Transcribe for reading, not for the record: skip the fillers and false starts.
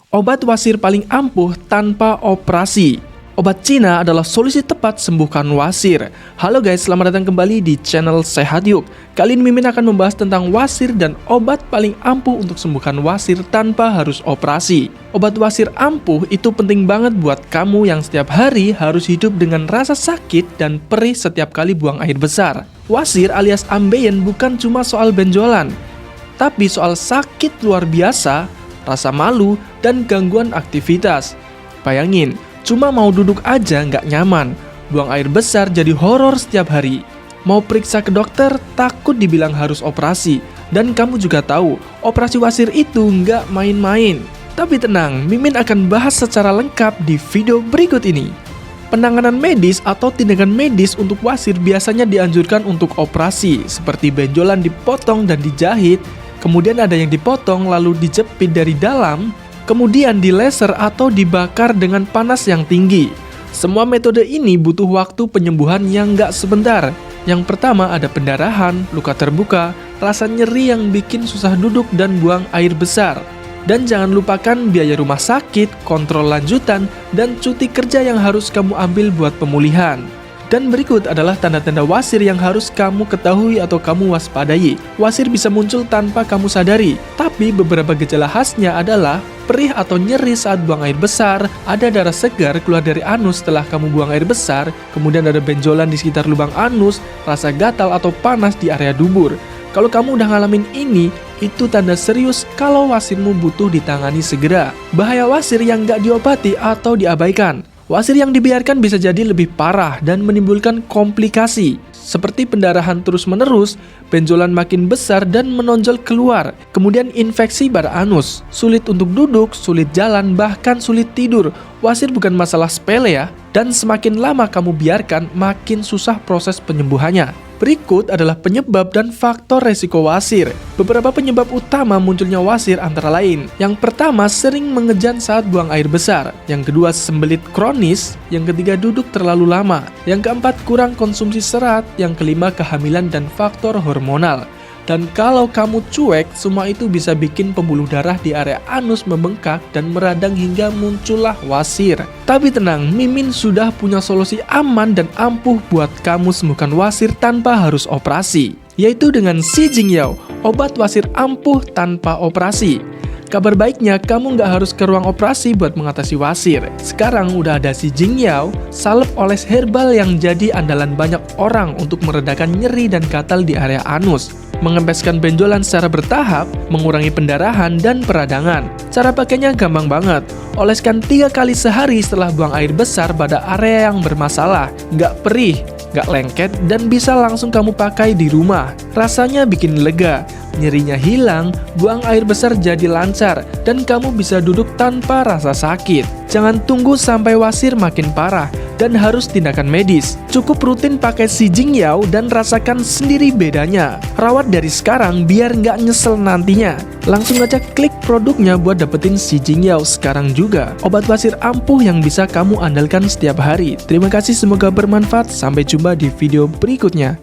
Obat wasir paling ampuh tanpa operasi. Obat Cina adalah solusi tepat sembuhkan wasir. Halo guys, selamat datang kembali di channel Sehat Yuk. Kali ini Mimin akan membahas tentang wasir dan obat paling ampuh untuk sembuhkan wasir tanpa harus operasi. Obat wasir ampuh itu penting banget buat kamu yang setiap hari harus hidup dengan rasa sakit dan perih setiap kali buang air besar. Wasir alias ambeien bukan cuma soal benjolan, tapi soal sakit luar biasa, rasa malu, dan gangguan aktivitas. Bayangin, cuma mau duduk aja nggak nyaman, buang air besar jadi horor setiap hari. Mau periksa ke dokter, takut dibilang harus operasi. Dan kamu juga tahu, operasi wasir itu nggak main-main. Tapi tenang, Mimin akan bahas secara lengkap di video berikut ini. Penanganan medis atau tindakan medis untuk wasir biasanya dianjurkan untuk operasi, seperti benjolan dipotong dan dijahit, kemudian ada yang dipotong lalu dijepit dari dalam, kemudian dilaser atau dibakar dengan panas yang tinggi. Semua metode ini butuh waktu penyembuhan yang nggak sebentar. Yang pertama ada pendarahan, luka terbuka, rasa nyeri yang bikin susah duduk dan buang air besar. Dan jangan lupakan biaya rumah sakit, kontrol lanjutan, dan cuti kerja yang harus kamu ambil buat pemulihan. Dan berikut adalah tanda-tanda wasir yang harus kamu ketahui atau kamu waspadai. Wasir bisa muncul tanpa kamu sadari, tapi beberapa gejala khasnya adalah perih atau nyeri saat buang air besar, ada darah segar keluar dari anus setelah kamu buang air besar, kemudian ada benjolan di sekitar lubang anus, rasa gatal atau panas di area dubur. Kalau kamu udah ngalamin ini, itu tanda serius kalau wasirmu butuh ditangani segera. Bahaya wasir yang nggak diobati atau diabaikan. Wasir yang dibiarkan bisa jadi lebih parah dan menimbulkan komplikasi, seperti pendarahan terus-menerus, benjolan makin besar dan menonjol keluar, kemudian infeksi pada anus, sulit untuk duduk, sulit jalan, bahkan sulit tidur. Wasir bukan masalah sepele ya, dan semakin lama kamu biarkan, makin susah proses penyembuhannya. Berikut adalah penyebab dan faktor resiko wasir. Beberapa penyebab utama munculnya wasir antara lain. Yang pertama, sering mengejan saat buang air besar. Yang kedua, sembelit kronis. Yang ketiga, duduk terlalu lama. Yang keempat, kurang konsumsi serat. Yang kelima, kehamilan dan faktor hormonal. Dan kalau kamu cuek, semua itu bisa bikin pembuluh darah di area anus membengkak dan meradang hingga muncullah wasir. Tapi tenang, Mimin sudah punya solusi aman dan ampuh buat kamu sembuhkan wasir tanpa harus operasi, yaitu dengan Si Jingyao, obat wasir ampuh tanpa operasi. Kabar baiknya, kamu nggak harus ke ruang operasi buat mengatasi wasir. Sekarang udah ada Si Jingyao, salep oles herbal yang jadi andalan banyak orang untuk meredakan nyeri dan gatal di area anus, mengempeskan benjolan secara bertahap, mengurangi pendarahan dan peradangan. Cara pakainya gampang banget. Oleskan 3 kali sehari setelah buang air besar pada area yang bermasalah. Nggak perih, nggak lengket, dan bisa langsung kamu pakai di rumah. Rasanya bikin lega, nyerinya hilang, buang air besar jadi lancar, dan kamu bisa duduk tanpa rasa sakit. Jangan tunggu sampai wasir makin parah dan harus tindakan medis. Cukup rutin pakai Si Jingyao dan rasakan sendiri bedanya. Rawat dari sekarang biar nggak nyesel nantinya. Langsung aja klik produknya buat dapetin Si Jingyao sekarang juga. Obat wasir ampuh yang bisa kamu andalkan setiap hari. Terima kasih, semoga bermanfaat. Sampai jumpa di video berikutnya.